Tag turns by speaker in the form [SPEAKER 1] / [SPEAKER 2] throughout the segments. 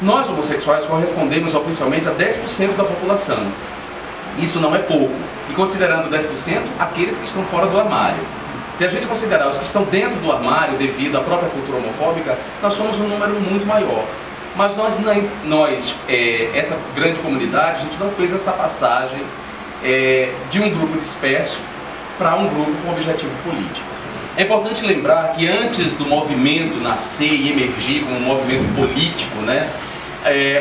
[SPEAKER 1] Nós, homossexuais, correspondemos oficialmente a 10% da população. Isso não é pouco. E considerando 10%, aqueles que estão fora do armário. Se a gente considerar os que estão dentro do armário, devido à própria cultura homofóbica, nós somos um número muito maior. Mas essa grande comunidade, a gente não fez essa passagem de um grupo disperso para um grupo com objetivo político. É importante lembrar que antes do movimento nascer e emergir como um movimento político,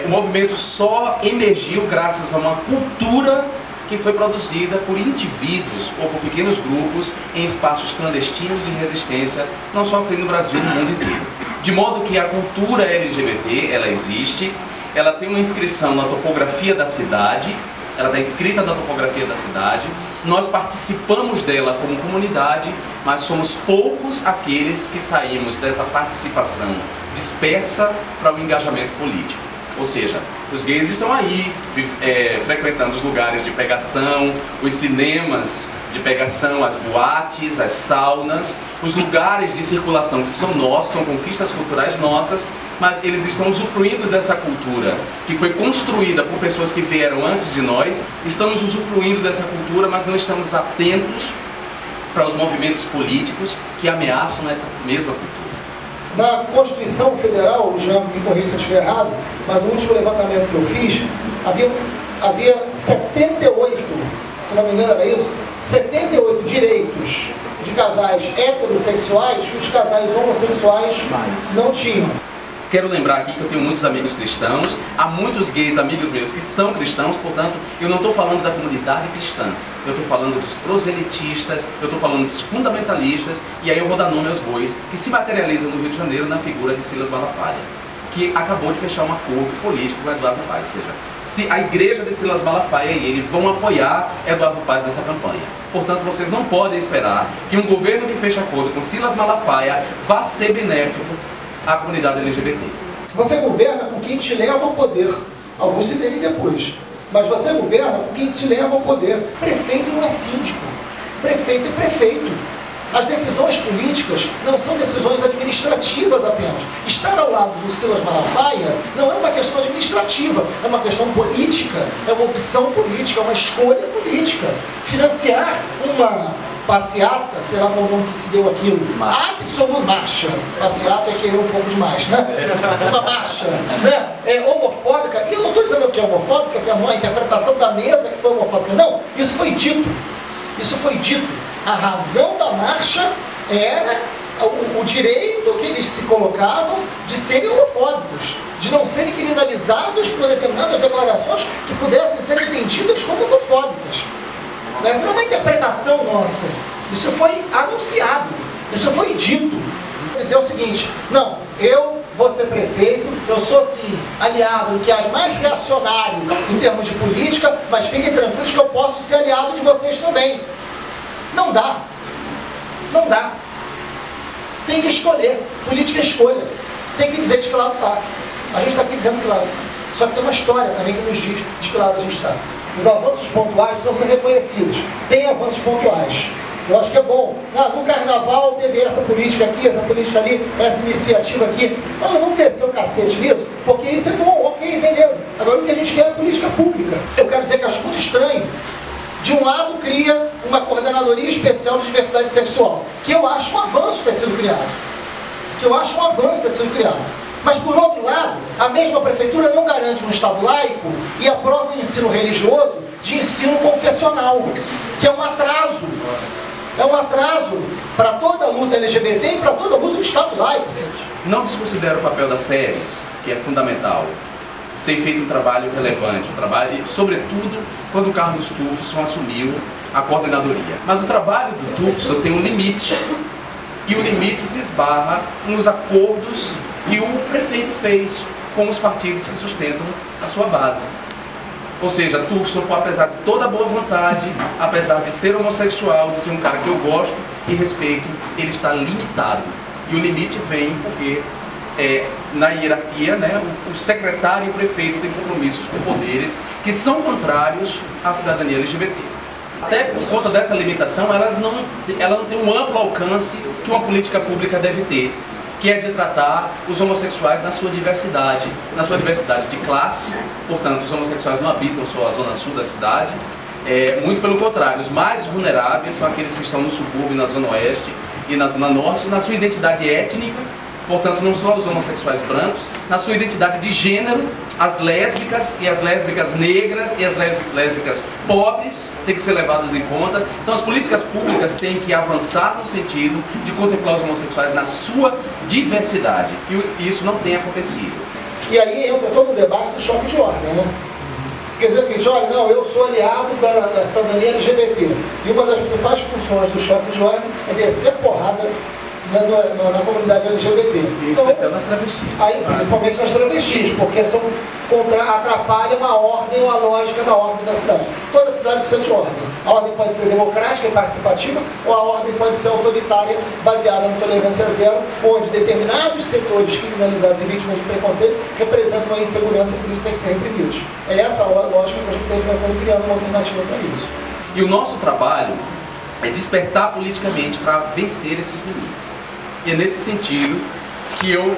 [SPEAKER 1] o movimento só emergiu graças a uma cultura que foi produzida por indivíduos ou por pequenos grupos em espaços clandestinos de resistência, não só aqui no Brasil, no mundo inteiro. De modo que a cultura LGBT, ela existe, ela tem uma inscrição na topografia da cidade, ela está inscrita na topografia da cidade, nós participamos dela como comunidade, mas somos poucos aqueles que saímos dessa participação dispersa para o engajamento político. Ou seja, os gays estão aí, frequentando os lugares de pegação, os cinemas de pegação, as boates, as saunas, os lugares de circulação que são nossos, são conquistas culturais nossas, mas eles estão usufruindo dessa cultura que foi construída por pessoas que vieram antes de nós. Estamos usufruindo dessa cultura, mas não estamos atentos para os movimentos políticos que ameaçam essa mesma cultura.
[SPEAKER 2] Na Constituição Federal, o Jean me corrija se eu estiver errado, mas no último levantamento que eu fiz, havia 78, se não me engano era isso, 78 direitos de casais heterossexuais que os casais homossexuais não tinham.
[SPEAKER 1] Quero lembrar aqui que eu tenho muitos amigos cristãos, há muitos gays amigos meus que são cristãos, portanto, eu não estou falando da comunidade cristã, eu estou falando dos proselitistas, eu estou falando dos fundamentalistas, e aí eu vou dar nome aos bois, que se materializam no Rio de Janeiro na figura de Silas Malafaia, que acabou de fechar um acordo político com Eduardo Paes, ou seja, se a igreja de Silas Malafaia e ele vão apoiar Eduardo Paes nessa campanha. Portanto, vocês não podem esperar que um governo que feche acordo com Silas Malafaia vá ser benéfico à comunidade LGBT.
[SPEAKER 2] Você governa com quem te leva ao poder. Alguns se verem depois. Mas você governa com quem te leva ao poder. Prefeito não é síndico. Prefeito é prefeito. As decisões políticas não são decisões administrativas apenas. Estar ao lado do Silas Malafaia não é uma questão administrativa, é uma questão política, é uma opção política, é uma escolha política. Financiar uma passeata, sei lá qual nome que se deu aquilo, absoluta marcha, passeata é querer um pouco demais, né? Uma marcha, né? Homofóbica, e eu não estou dizendo que é homofóbica, que é uma interpretação da mesa que foi homofóbica, não, isso foi dito, a razão da marcha era o direito que eles se colocavam de serem homofóbicos, de não serem criminalizados por determinadas declarações que pudessem ser entendidas como homofóbicas. Essa não é uma interpretação nossa, isso foi anunciado, isso foi dito. Dizer o seguinte, não, eu vou ser prefeito, eu sou sim aliado do que é mais reacionário em termos de política, mas fiquem tranquilos que eu posso ser aliado de vocês também. Não dá, não dá. Tem que escolher, política é escolha, tem que dizer de que lado está. A gente está aqui dizendo que lado, só que tem uma história também que nos diz de que lado a gente está. Os avanços pontuais precisam ser reconhecidos. Tem avanços pontuais. Eu acho que é bom. No carnaval teve essa política aqui, essa política ali, essa iniciativa aqui. Nós não vamos descer o cacete nisso, porque isso é bom, ok, beleza. Agora o que a gente quer é política pública. Eu quero dizer que acho muito estranho. De um lado cria uma coordenadoria especial de diversidade sexual, que eu acho um avanço ter sido criado. Mas, por outro lado, a mesma prefeitura não garante um Estado laico e aprova o ensino religioso de ensino confessional, que é um atraso. É um atraso para toda a luta LGBT e para toda a luta do Estado laico.
[SPEAKER 1] Não desconsidero o papel das SERES, que é fundamental. Tem feito um trabalho relevante, sobretudo quando o Carlos Tufson assumiu a coordenadoria. Mas o trabalho do Tufson tem um limite, e o limite se esbarra nos acordos que o prefeito fez com os partidos que sustentam a sua base. Ou seja, Tufson, apesar de toda a boa vontade, apesar de ser homossexual, de ser um cara que eu gosto e respeito, ele está limitado. E o limite vem porque, na hierarquia, o secretário e o prefeito têm compromissos com poderes que são contrários à cidadania LGBT. Até por conta dessa limitação, ela não tem um amplo alcance que uma política pública deve ter. que é de tratar os homossexuais na sua diversidade de classe. Portanto, os homossexuais não habitam só a zona sul da cidade, muito pelo contrário, os mais vulneráveis são aqueles que estão no subúrbio, na zona oeste e na zona norte, na sua identidade étnica. Portanto, não só os homossexuais brancos, na sua identidade de gênero, as lésbicas e as lésbicas negras e as lésbicas pobres têm que ser levadas em conta. Então, as políticas públicas têm que avançar no sentido de contemplar os homossexuais na sua diversidade. E isso não tem acontecido.
[SPEAKER 2] E aí entra todo o debate do choque de ordem, né? Quer dizer o seguinte, olha, não, eu sou aliado da cidadania LGBT. E uma das principais funções do choque de ordem é descer porrada na comunidade LGBT.
[SPEAKER 1] Em especial nas travestis.
[SPEAKER 2] Aí, principalmente nas travestis, porque atrapalham a ordem ou a lógica da ordem da cidade. Toda cidade precisa de ordem. A ordem pode ser democrática e participativa, ou a ordem pode ser autoritária, baseada na tolerância zero, onde determinados setores criminalizados e vítimas de preconceito representam a insegurança e por isso tem que ser reprimidos. É essa a lógica que a gente está enfrentando, criando uma alternativa para isso.
[SPEAKER 1] E o nosso trabalho é despertar politicamente para vencer esses limites. E é nesse sentido que eu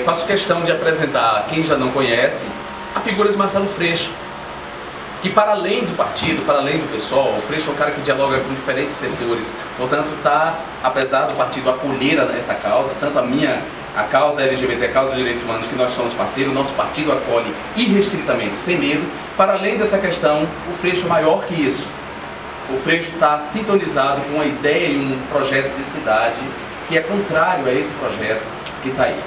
[SPEAKER 1] faço questão de apresentar, quem já não conhece, a figura de Marcelo Freixo, que para além do partido, para além do PSOL, o Freixo é um cara que dialoga com diferentes setores, portanto apesar do partido acolher essa causa, tanto a causa LGBT, a causa dos direitos humanos, que nós somos parceiros, nosso partido acolhe irrestritamente, sem medo. Para além dessa questão, o Freixo é maior que isso. O Freixo está sintonizado com uma ideia e um projeto de cidade que é contrário a esse projeto que está aí.